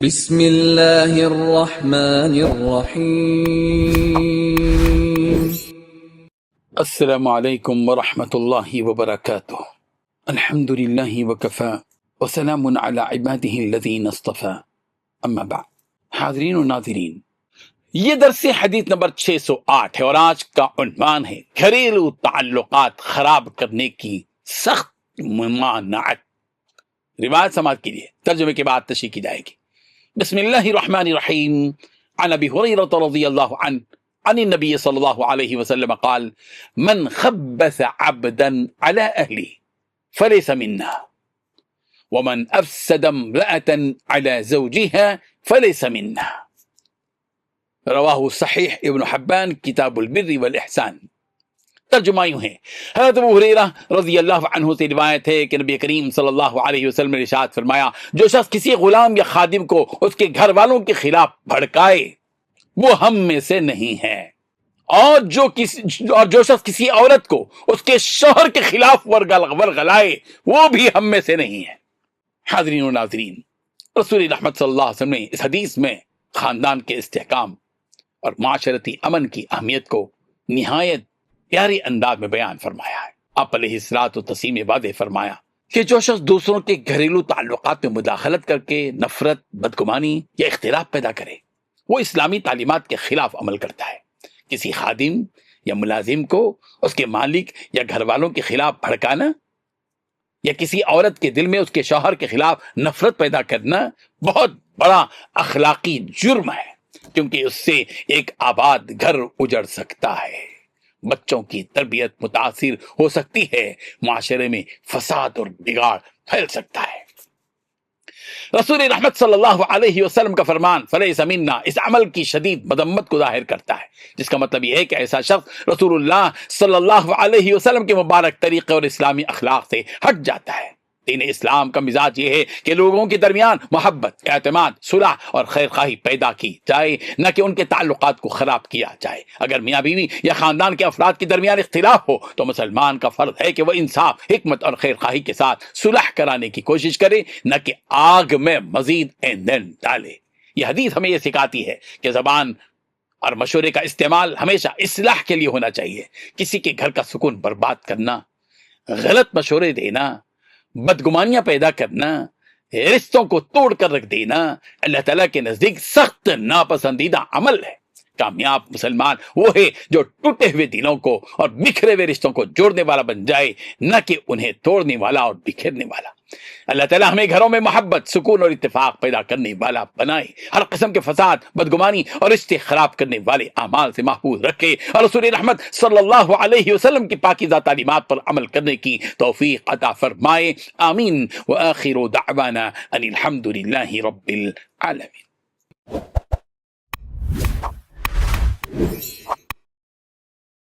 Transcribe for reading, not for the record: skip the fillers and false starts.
بسم اللہ الرحمن الرحیم۔ السلام علیکم ورحمۃ اللہ وبرکاتہ۔ الحمد للہ وکفی وسلام علی عبادہ الذین اصطفی، اما بعد۔ حاضرین و ناظرین، یہ درس حدیث نمبر 608 ہے اور آج کا عنوان ہے گھریلو تعلقات خراب کرنے کی سخت ممانعت۔ روایت سماعت کیجیے، ترجمے کے بعد تشریح کی جائے گی۔ بسم اللہ الرحمن الرحیم۔ عن ابی ہریرہ رضی اللہ عنہ عن النبی صلی اللہ علیہ وسلم قال من خبث عبدا على اہلہ فلیس منا ومن افسد امرأة على زوجها فلیس منا۔ رواہ صحیح ابن حبان کتاب البر والاحسان۔ ترجمہ یوں ہے، حضرت ابو ہریرہ رضی اللہ عنہ سے روایت ہے کہ نبی کریم صلی اللہ علیہ وسلم نے ارشاد فرمایا، جو شخص کسی غلام یا خادم کو اس کے گھر والوں کے خلاف بھڑکائے وہ ہم میں سے نہیں ہے، اور جو شخص کسی عورت کو اس کے شوہر کے خلاف ورغلائے وہ بھی ہم میں سے نہیں ہے۔ حاضرین و ناظرین، رسول رحمت صلی اللہ علیہ وسلم نے اس حدیث میں خاندان کے استحکام اور معاشرتی امن کی اہمیت کو نہایت پیارے انداز میں بیان فرمایا ہے۔ آپ علیہ الصلوۃ والتسلیم نے واضح فرمایا کہ جو شخص دوسروں کے گھریلو تعلقات میں مداخلت کر کے نفرت، بدگمانی یا اختلاف پیدا کرے وہ اسلامی تعلیمات کے خلاف عمل کرتا ہے۔ کسی خادم یا ملازم کو اس کے مالک یا گھر والوں کے خلاف بھڑکانا یا کسی عورت کے دل میں اس کے شوہر کے خلاف نفرت پیدا کرنا بہت بڑا اخلاقی جرم ہے، کیونکہ اس سے ایک آباد گھر اجڑ سکتا ہے، بچوں کی تربیت متاثر ہو سکتی ہے، معاشرے میں فساد اور بگاڑ پھیل سکتا ہے۔ رسول رحمت صلی اللہ علیہ وسلم کا فرمان فلیس منا اس عمل کی شدید مذمت کو ظاہر کرتا ہے، جس کا مطلب یہ ہے کہ ایسا شخص رسول اللہ صلی اللہ علیہ وسلم کے مبارک طریقے اور اسلامی اخلاق سے ہٹ جاتا ہے۔ دین اسلام کا مزاج یہ ہے کہ لوگوں کے درمیان محبت، اعتماد، صلح اور خیر خواہی پیدا کی جائے، نہ کہ ان کے تعلقات کو خراب کیا جائے۔ اگر میاں بیوی یا خاندان کے افراد کے درمیان اختلاف ہو تو مسلمان کا فرض ہے کہ وہ انصاف، حکمت اور خیر خواہی کے ساتھ صلح کرانے کی کوشش کرے، نہ کہ آگ میں مزید ایندھن ڈالے۔ یہ حدیث ہمیں یہ سکھاتی ہے کہ زبان اور مشورے کا استعمال ہمیشہ اصلاح کے لیے ہونا چاہیے۔ کسی کے گھر کا سکون برباد کرنا، غلط مشورے دینا، بدگمانیاں پیدا کرنا، رشتوں کو توڑ کر رکھ دینا اللہ تعالیٰ کے نزدیک سخت ناپسندیدہ عمل ہے۔ کامیاب مسلمان وہ ہے جو ٹوٹے ہوئے دلوں کو اور بکھرے ہوئے رشتوں کو جوڑنے والا بن جائے، نہ کہ انہیں توڑنے والا اور بکھیرنے والا۔ اللہ تعالیٰ ہمیں گھروں میں محبت، سکون اور اتفاق پیدا کرنے والا بنائے، ہر قسم کے فساد، بدگمانی اور رشتے خراب کرنے والے اعمال سے محفوظ رکھے، اور رسول رحمت صلی اللہ علیہ وسلم کی پاکیزہ تعلیمات پر عمل کرنے کی توفیق عطا فرمائے، آمین۔ وآخر دعوانا ان الحمد للہ رب العالمین۔